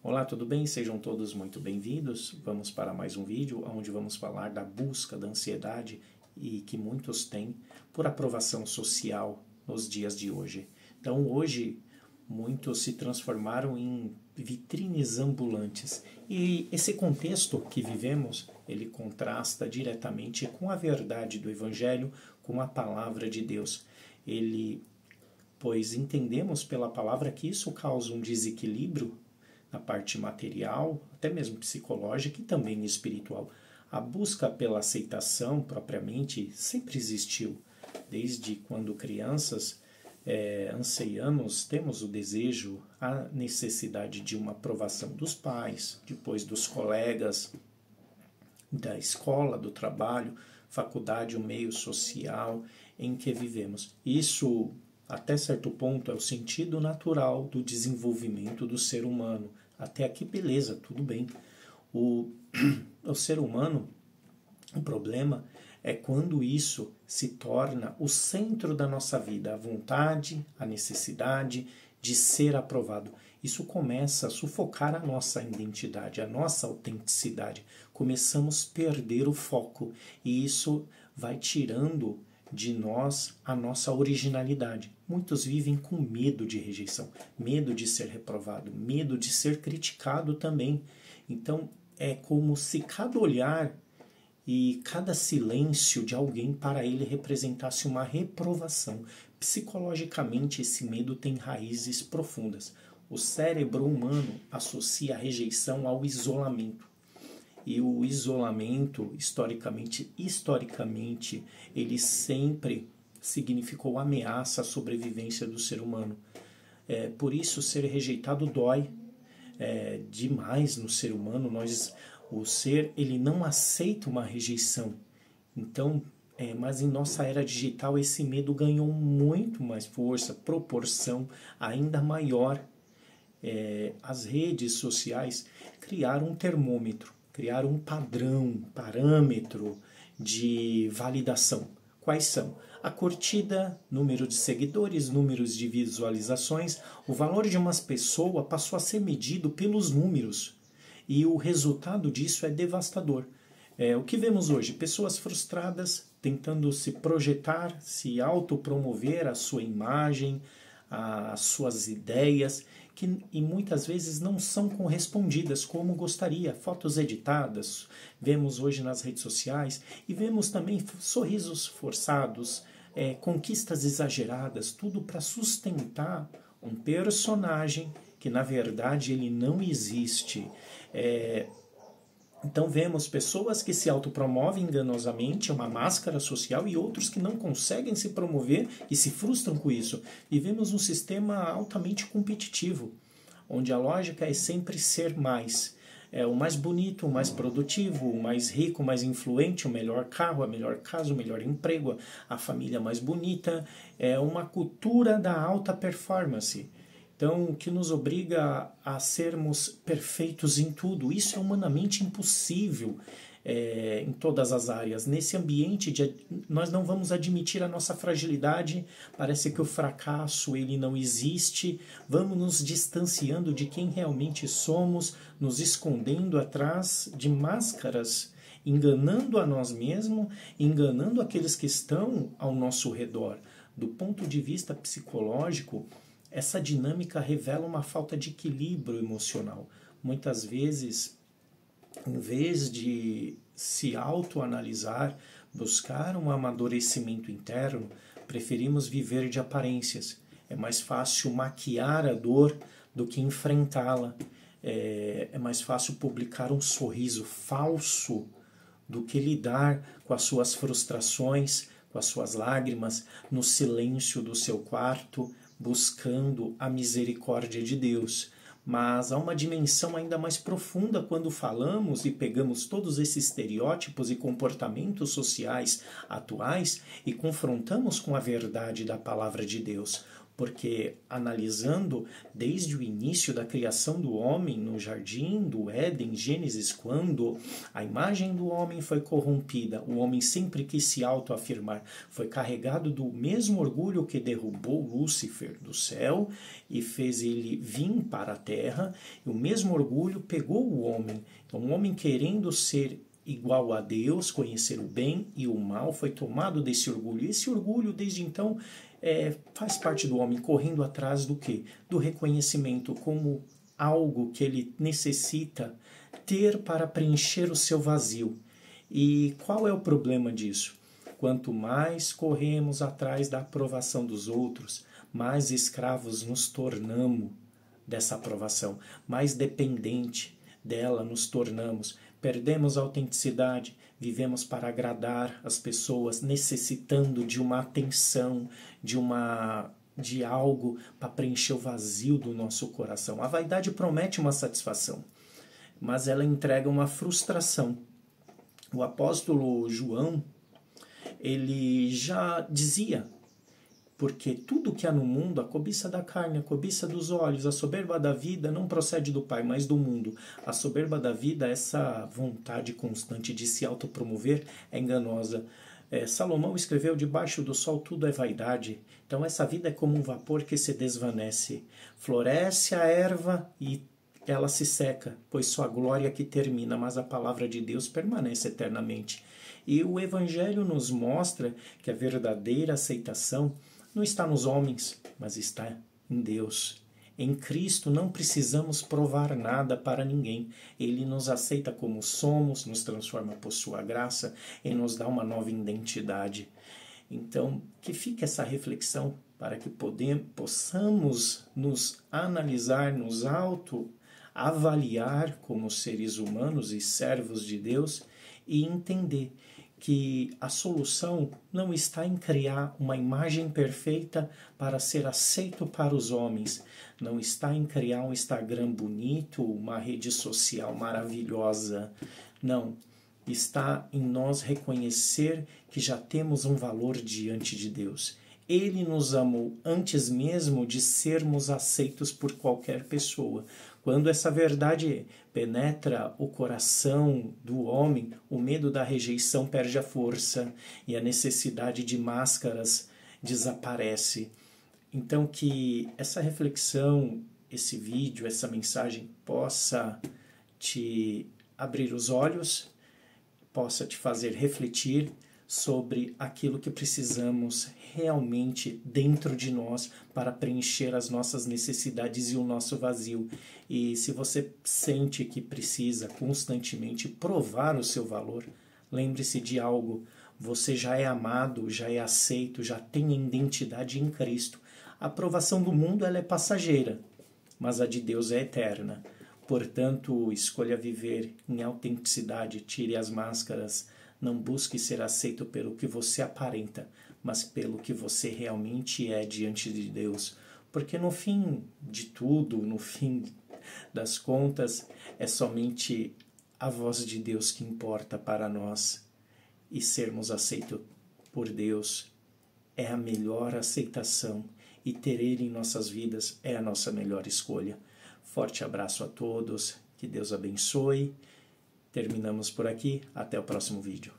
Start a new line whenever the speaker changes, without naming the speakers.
Olá, tudo bem? Sejam todos muito bem-vindos. Vamos para mais um vídeo onde vamos falar da busca da ansiedade e que muitos têm por aprovação social nos dias de hoje. Então, hoje, muitos se transformaram em vitrines ambulantes. E esse contexto que vivemos, ele contrasta diretamente com a verdade do Evangelho, com a palavra de Deus. Pois entendemos pela palavra que isso causa um desequilíbrio na parte material, até mesmo psicológica e também espiritual. A busca pela aceitação propriamente sempre existiu. Desde quando crianças anseiamos, temos o desejo, a necessidade de uma aprovação dos pais, depois dos colegas, da escola, do trabalho, faculdade, o meio social em que vivemos. Isso, até certo ponto, é o sentido natural do desenvolvimento do ser humano. Até aqui, beleza, tudo bem. O ser humano, o problema é quando isso se torna o centro da nossa vida, a vontade, a necessidade de ser aprovado. Isso começa a sufocar a nossa identidade, a nossa autenticidade. Começamos a perder o foco e isso vai tirando de nós a nossa originalidade. Muitos vivem com medo de rejeição, medo de ser reprovado, medo de ser criticado também. Então é como se cada olhar e cada silêncio de alguém para ele representasse uma reprovação. Psicologicamente, esse medo tem raízes profundas. O cérebro humano associa a rejeição ao isolamento. E o isolamento, historicamente, ele sempre significou ameaça à sobrevivência do ser humano. Por isso, ser rejeitado dói demais no ser humano. O ser, ele não aceita uma rejeição. Então, mas em nossa era digital, esse medo ganhou muito mais força, proporção ainda maior. As redes sociais criaram um termômetro, criaram um parâmetro de validação. Quais são? A curtida, número de seguidores, números de visualizações. O valor de uma pessoa passou a ser medido pelos números. E o resultado disso é devastador. O que vemos hoje? Pessoas frustradas tentando se projetar, se autopromover a sua imagem, as suas ideias, e muitas vezes não são correspondidas como gostaria. Fotos editadas, vemos hoje nas redes sociais, e vemos também sorrisos forçados, conquistas exageradas, tudo para sustentar um personagem que na verdade ele não existe. Então vemos pessoas que se autopromovem enganosamente, é uma máscara social, e outros que não conseguem se promover e se frustram com isso. Vivemos um sistema altamente competitivo, onde a lógica é sempre ser mais. O mais bonito, o mais produtivo, o mais rico, o mais influente, o melhor carro, a melhor casa, o melhor emprego, a família mais bonita. É uma cultura da alta performance. Então, que nos obriga a sermos perfeitos em tudo. Isso é humanamente impossível em todas as áreas. Nesse ambiente, nós não vamos admitir a nossa fragilidade. Parece que o fracasso ele não existe. Vamos nos distanciando de quem realmente somos, nos escondendo atrás de máscaras, enganando a nós mesmos, enganando aqueles que estão ao nosso redor. Do ponto de vista psicológico, essa dinâmica revela uma falta de equilíbrio emocional. Muitas vezes, em vez de se autoanalisar, buscar um amadurecimento interno, preferimos viver de aparências. É mais fácil maquiar a dor do que enfrentá-la. É mais fácil publicar um sorriso falso do que lidar com as suas frustrações, com as suas lágrimas, no silêncio do seu quarto, buscando a misericórdia de Deus. Mas há uma dimensão ainda mais profunda quando falamos e pegamos todos esses estereótipos e comportamentos sociais atuais e confrontamos com a verdade da palavra de Deus. porque analisando desde o início da criação do homem no jardim do Éden, Gênesis, quando a imagem do homem foi corrompida, o homem sempre quis se autoafirmar, foi carregado do mesmo orgulho que derrubou Lúcifer do céu e fez ele vir para a terra, e o mesmo orgulho pegou o homem. Então, o homem querendo ser igual a Deus, conhecer o bem e o mal, foi tomado desse orgulho. E esse orgulho, desde então, faz parte do homem, correndo atrás do quê? Do reconhecimento como algo que ele necessita ter para preencher o seu vazio. E qual é o problema disso? Quanto mais corremos atrás da aprovação dos outros, mais escravos nos tornamos dessa aprovação, mais dependente dela nos tornamos, perdemos a autenticidade, vivemos para agradar as pessoas, necessitando de uma atenção, de algo para preencher o vazio do nosso coração. A vaidade promete uma satisfação, mas ela entrega uma frustração. O apóstolo João, ele já dizia: porque tudo que há no mundo, a cobiça da carne, a cobiça dos olhos, a soberba da vida, não procede do Pai, mas do mundo. A soberba da vida, essa vontade constante de se autopromover, é enganosa. Salomão escreveu: debaixo do sol tudo é vaidade. Então essa vida é como um vapor que se desvanece. Floresce a erva e ela se seca, pois sua glória que termina, mas a palavra de Deus permanece eternamente. E o Evangelho nos mostra que a verdadeira aceitação não está nos homens, mas está em Deus. Em Cristo não precisamos provar nada para ninguém. Ele nos aceita como somos, nos transforma por sua graça e nos dá uma nova identidade. Então, que fique essa reflexão para que possamos nos analisar, nos autoavaliar como seres humanos e servos de Deus e entender que a solução não está em criar uma imagem perfeita para ser aceito para os homens, não está em criar um Instagram bonito, uma rede social maravilhosa, não. Está em nós reconhecer que já temos um valor diante de Deus. Ele nos amou antes mesmo de sermos aceitos por qualquer pessoa. Quando essa verdade penetra o coração do homem, o medo da rejeição perde a força e a necessidade de máscaras desaparece. Então, que essa reflexão, esse vídeo, essa mensagem possa te abrir os olhos, possa te fazer refletir sobre aquilo que precisamos realmente dentro de nós para preencher as nossas necessidades e o nosso vazio. E se você sente que precisa constantemente provar o seu valor, lembre-se de algo: você já é amado, já é aceito, já tem identidade em Cristo. A aprovação do mundo ela é passageira, mas a de Deus é eterna. Portanto, escolha viver em autenticidade, tire as máscaras. Não busque ser aceito pelo que você aparenta, mas pelo que você realmente é diante de Deus. Porque no fim de tudo, no fim das contas, é somente a voz de Deus que importa para nós. E sermos aceitos por Deus é a melhor aceitação. E ter Ele em nossas vidas é a nossa melhor escolha. Forte abraço a todos, que Deus abençoe. Terminamos por aqui, até o próximo vídeo.